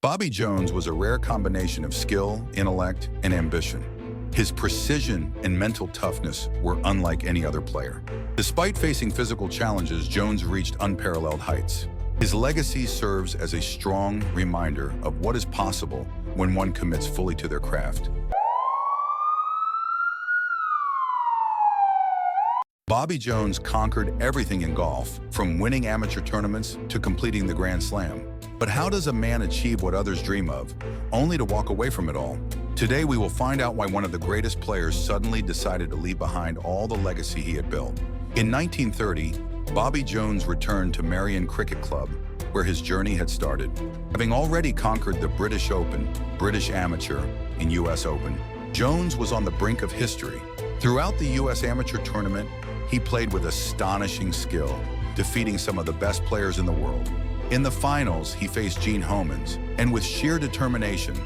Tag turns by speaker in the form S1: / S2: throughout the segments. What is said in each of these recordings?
S1: Bobby Jones was a rare combination of skill, intellect, and ambition. His precision and mental toughness were unlike any other player. Despite facing physical challenges, Jones reached unparalleled heights. His legacy serves as a strong reminder of what is possible when one commits fully to their craft. Bobby Jones conquered everything in golf, from winning amateur tournaments to completing the Grand Slam. But how does a man achieve what others dream of, only to walk away from it all? Today, we will find out why one of the greatest players suddenly decided to leave behind all the legacy he had built. In 1930, Bobby Jones returned to Merion Cricket Club, where his journey had started. Having already conquered the British Open, British Amateur, and US Open, Jones was on the brink of history. Throughout the US Amateur tournament, he played with astonishing skill, defeating some of the best players in the world. In the finals, he faced Gene Homans, and with sheer determination,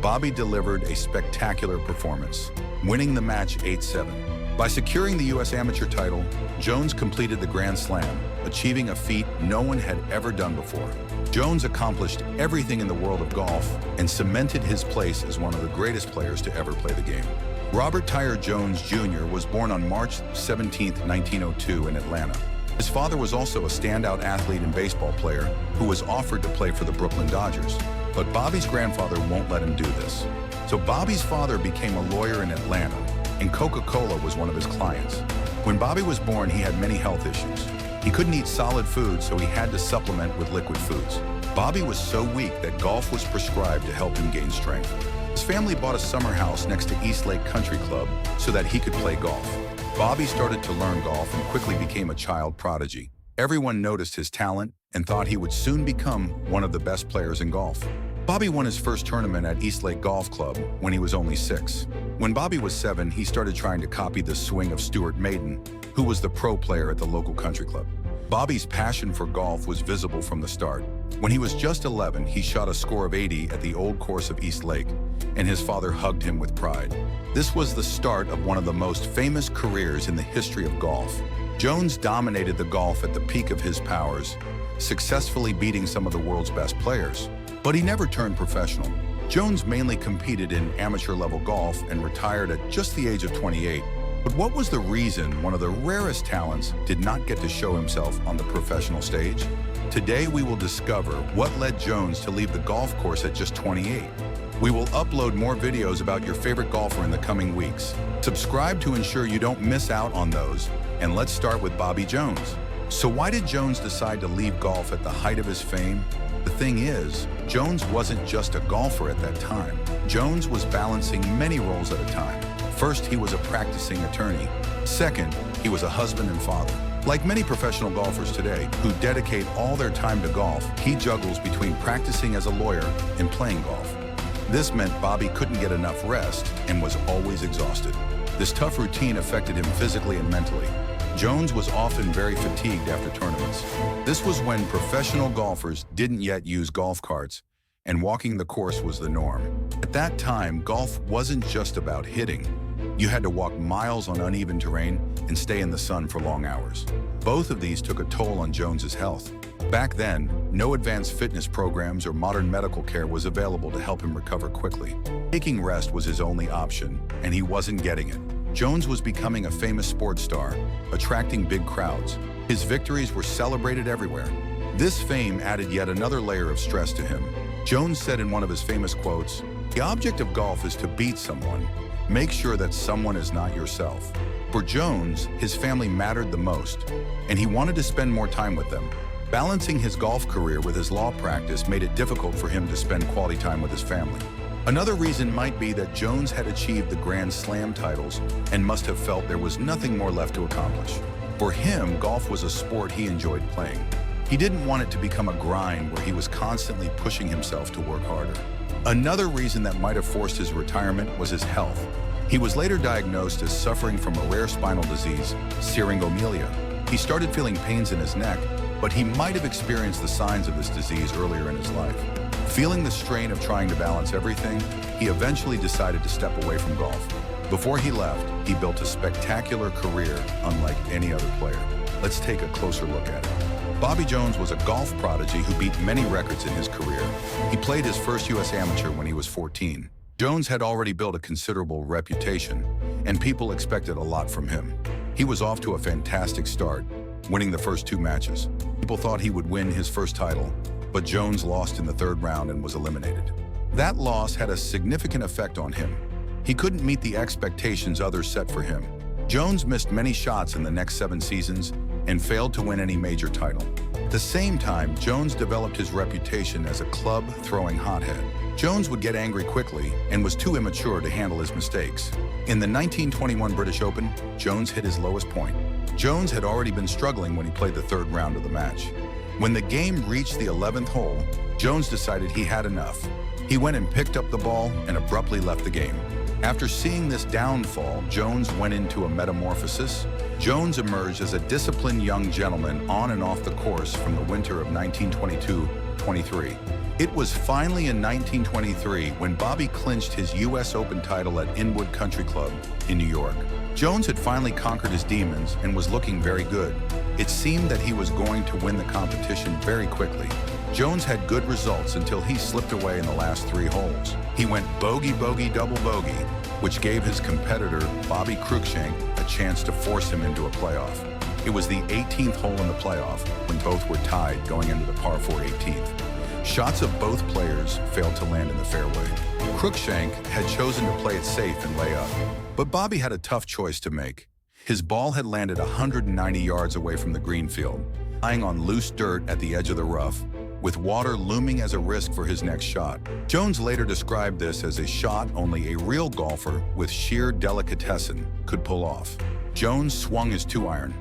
S1: Bobby delivered a spectacular performance, winning the match 8-7. By securing the US Amateur title, Jones completed the Grand Slam, achieving a feat no one had ever done before. Jones accomplished everything in the world of golf and cemented his place as one of the greatest players to ever play the game. Robert Tyre Jones Jr. was born on March 17, 1902 in Atlanta. His father was also a standout athlete and baseball player who was offered to play for the Brooklyn Dodgers. But Bobby's grandfather won't let him do this. So Bobby's father became a lawyer in Atlanta, and Coca-Cola was one of his clients. When Bobby was born, he had many health issues. He couldn't eat solid food, so he had to supplement with liquid foods. Bobby was so weak that golf was prescribed to help him gain strength. His family bought a summer house next to East Lake Country Club so that he could play golf. Bobby started to learn golf and quickly became a child prodigy. Everyone noticed his talent and thought he would soon become one of the best players in golf. Bobby won his first tournament at East Lake Golf Club when he was only 6. When Bobby was 7, he started trying to copy the swing of Stuart Maiden, who was the pro player at the local country club. Bobby's passion for golf was visible from the start. When he was just 11, he shot a score of 80 at the old course of East Lake, and his father hugged him with pride. This was the start of one of the most famous careers in the history of golf. Jones dominated the golf at the peak of his powers, successfully beating some of the world's best players. But he never turned professional. Jones mainly competed in amateur-level golf and retired at just the age of 28. But what was the reason one of the rarest talents did not get to show himself on the professional stage? Today, we will discover what led Jones to leave the golf course at just 28. We will upload more videos about your favorite golfer in the coming weeks. Subscribe to ensure you don't miss out on those, and let's start with Bobby Jones. So why did Jones decide to leave golf at the height of his fame? The thing is, Jones wasn't just a golfer at that time. Jones was balancing many roles at a time. First, he was a practicing attorney. Second, he was a husband and father. Like many professional golfers today who dedicate all their time to golf, he juggles between practicing as a lawyer and playing golf. This meant Bobby couldn't get enough rest and was always exhausted. This tough routine affected him physically and mentally. Jones was often very fatigued after tournaments. This was when professional golfers didn't yet use golf carts, and walking the course was the norm. At that time, golf wasn't just about hitting. You had to walk miles on uneven terrain and stay in the sun for long hours. Both of these took a toll on Jones's health. Back then, no advanced fitness programs or modern medical care was available to help him recover quickly. Taking rest was his only option, and he wasn't getting it. Jones was becoming a famous sports star, attracting big crowds. His victories were celebrated everywhere. This fame added yet another layer of stress to him. Jones said in one of his famous quotes, "The object of golf is to beat someone. Make sure that someone is not yourself." For Jones, his family mattered the most, and he wanted to spend more time with them. Balancing his golf career with his law practice made it difficult for him to spend quality time with his family. Another reason might be that Jones had achieved the Grand Slam titles and must have felt there was nothing more left to accomplish. For him, golf was a sport he enjoyed playing. He didn't want it to become a grind where he was constantly pushing himself to work harder. Another reason that might have forced his retirement was his health. He was later diagnosed as suffering from a rare spinal disease, syringomyelia. He started feeling pains in his neck, but he might have experienced the signs of this disease earlier in his life. Feeling the strain of trying to balance everything, he eventually decided to step away from golf. Before he left, he built a spectacular career unlike any other player. Let's take a closer look at it. Bobby Jones was a golf prodigy who beat many records in his career. He played his first U.S. Amateur when he was 14. Jones had already built a considerable reputation, and people expected a lot from him. He was off to a fantastic start, winning the first 2 matches. People thought he would win his first title, but Jones lost in the 3rd round and was eliminated. That loss had a significant effect on him. He couldn't meet the expectations others set for him. Jones missed many shots in the next 7 seasons and failed to win any major title. At the same time, Jones developed his reputation as a club-throwing hothead. Jones would get angry quickly and was too immature to handle his mistakes. In the 1921 British Open, Jones hit his lowest point. Jones had already been struggling when he played the 3rd round of the match. When the game reached the 11th hole, Jones decided he had enough. He went and picked up the ball and abruptly left the game. After seeing this downfall, Jones went into a metamorphosis. Jones emerged as a disciplined young gentleman on and off the course from the winter of 1922-23. It was finally in 1923 when Bobby clinched his U.S. Open title at Inwood Country Club in New York. Jones had finally conquered his demons and was looking very good. It seemed that he was going to win the competition very quickly. Jones had good results until he slipped away in the last 3 holes. He went bogey, bogey, double bogey, which gave his competitor, Bobby Cruikshank, a chance to force him into a playoff. It was the 18th hole in the playoff when both were tied going into the par 4 18th. Shots of both players failed to land in the fairway. Cruikshank had chosen to play it safe and lay up, but Bobby had a tough choice to make. His ball had landed 190 yards away from the green field, lying on loose dirt at the edge of the rough, with water looming as a risk for his next shot. Jones later described this as a shot only a real golfer with sheer delicatessen could pull off. Jones swung his 2-iron.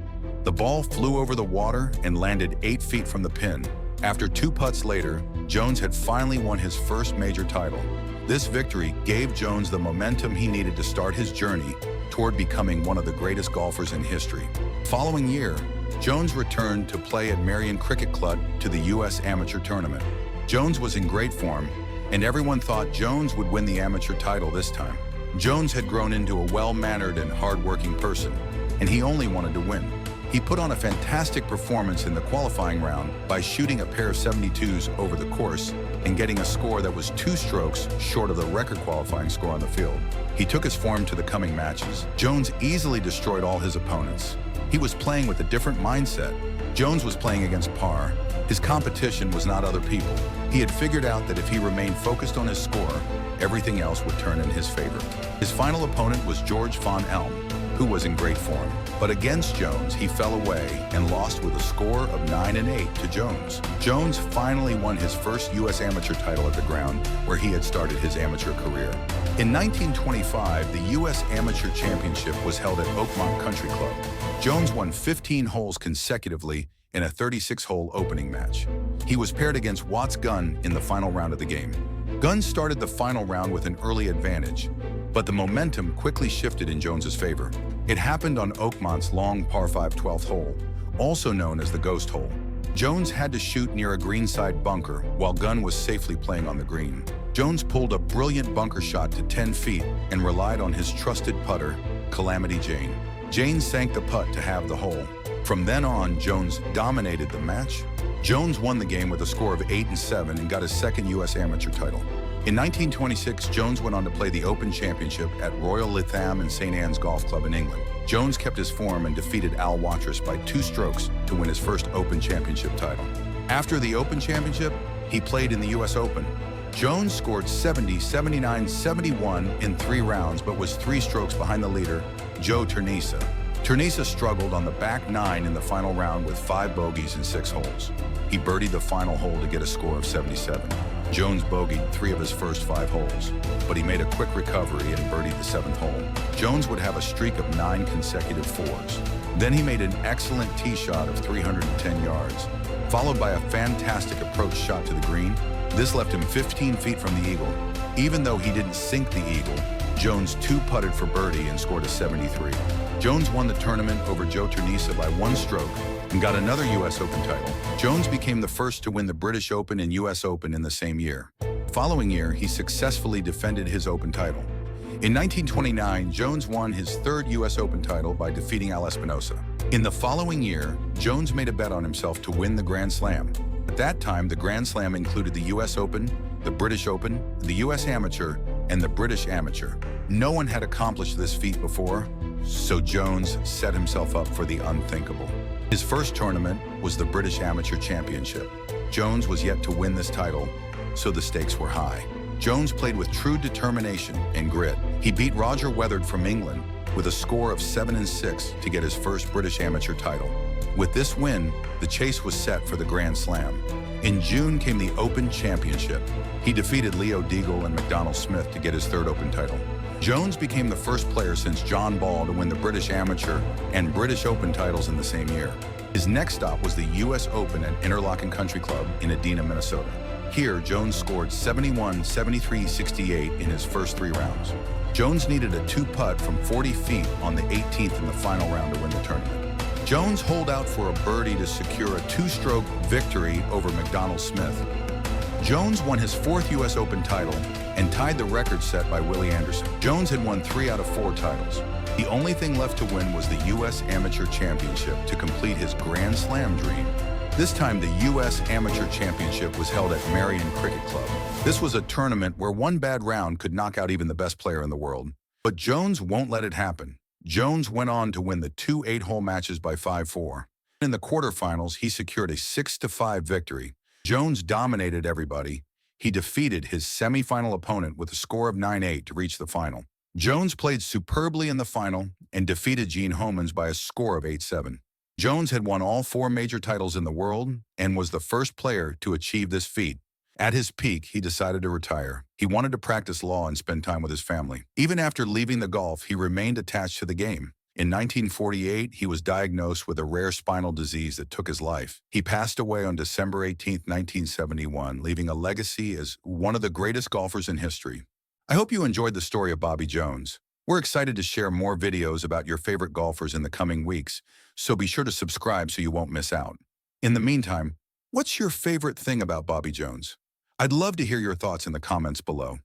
S1: The ball flew over the water and landed 8 feet from the pin. After 2 putts later, Jones had finally won his first major title. This victory gave Jones the momentum he needed to start his journey toward becoming one of the greatest golfers in history. The following year, Jones returned to play at Merion Cricket Club to the U.S. Amateur Tournament. Jones was in great form, and everyone thought Jones would win the amateur title this time. Jones had grown into a well-mannered and hard-working person, and he only wanted to win. He put on a fantastic performance in the qualifying round by shooting a pair of 72s over the course and getting a score that was 2 strokes short of the record qualifying score on the field. He took his form to the coming matches. Jones easily destroyed all his opponents. He was playing with a different mindset. Jones was playing against par. His competition was not other people. He had figured out that if he remained focused on his score, everything else would turn in his favor. His final opponent was George Von Elm, who was in great form. But against Jones, he fell away and lost with a score of 9-8 to Jones. Jones finally won his first U.S. amateur title at the ground where he had started his amateur career. In 1925, the U.S. Amateur Championship was held at Oakmont Country Club. Jones won 15 holes consecutively in a 36-hole opening match. He was paired against Watts Gunn in the final round of the game. Gunn started the final round with an early advantage, but the momentum quickly shifted in Jones's favor. It happened on Oakmont's long par 5 12th hole, also known as the ghost hole. Jones had to shoot near a greenside bunker while Gunn was safely playing on the green. Jones pulled a brilliant bunker shot to 10 feet and relied on his trusted putter, Calamity Jane. Jane sank the putt to have the hole. From then on, Jones dominated the match. Jones won the game with a score of 8-7 and got his second U.S. amateur title. In 1926, Jones went on to play the Open Championship at Royal Lytham and St. Anne's Golf Club in England. Jones kept his form and defeated Al Watrous by 2 strokes to win his first Open Championship title. After the Open Championship, he played in the U.S. Open. Jones scored 70, 79, 71 in 3 rounds, but was 3 strokes behind the leader, Joe Ternisa. Ternisa struggled on the back 9 in the final round with 5 bogeys in 6 holes. He birdied the final hole to get a score of 77. Jones bogeyed 3 of his first 5 holes, but he made a quick recovery and birdied the 7th hole. Jones would have a streak of 9 consecutive 4s. Then he made an excellent tee shot of 310 yards, followed by a fantastic approach shot to the green. This left him 15 feet from the eagle. Even though he didn't sink the eagle, Jones 2-putted for birdie and scored a 73. Jones won the tournament over Joe Ternisa by 1 stroke and got another U.S. Open title. Jones became the first to win the British Open and U.S. Open in the same year. The following year, he successfully defended his Open title. In 1929, Jones won his third U.S. Open title by defeating Al Espinosa. In the following year, Jones made a bet on himself to win the Grand Slam. At that time, the Grand Slam included the U.S. Open, the British Open, the U.S. Amateur, and the British Amateur. No one had accomplished this feat before, so Jones set himself up for the unthinkable. His first tournament was the British Amateur Championship. Jones was yet to win this title, so the stakes were high. Jones played with true determination and grit. He beat Roger Weatherd from England with a score of 7-6 to get his first British Amateur title. With this win, the chase was set for the Grand Slam. In June came the Open Championship. He defeated Leo Deagle and McDonald Smith to get his third Open title. Jones became the first player since John Ball to win the British Amateur and British Open titles in the same year. His next stop was the U.S. Open at Interlochen Country Club in Edina, Minnesota. Here, Jones scored 71, 73, 68 in his first 3 rounds. Jones needed a 2-putt from 40 feet on the 18th in the final round to win the tournament. Jones holed out for a birdie to secure a 2-stroke victory over McDonald Smith. Jones won his 4th U.S. Open title and tied the record set by Willie Anderson. Jones had won 3 out of 4 titles. The only thing left to win was the U.S. Amateur Championship to complete his Grand Slam dream. This time, the U.S. Amateur Championship was held at Marion Cricket Club. This was a tournament where one bad round could knock out even the best player in the world. But Jones won't let it happen. Jones went on to win the 2 8-hole matches by 5-4. In the quarterfinals, he secured a 6-5 victory. Jones dominated everybody. He defeated his semifinal opponent with a score of 9-8 to reach the final. Jones played superbly in the final and defeated Gene Homans by a score of 8-7. Jones had won all 4 major titles in the world and was the first player to achieve this feat. At his peak, he decided to retire. He wanted to practice law and spend time with his family. Even after leaving the golf, he remained attached to the game. In 1948, he was diagnosed with a rare spinal disease that took his life. He passed away on December 18, 1971, leaving a legacy as one of the greatest golfers in history. I hope you enjoyed the story of Bobby Jones. We're excited to share more videos about your favorite golfers in the coming weeks, so be sure to subscribe so you won't miss out. In the meantime, what's your favorite thing about Bobby Jones? I'd love to hear your thoughts in the comments below.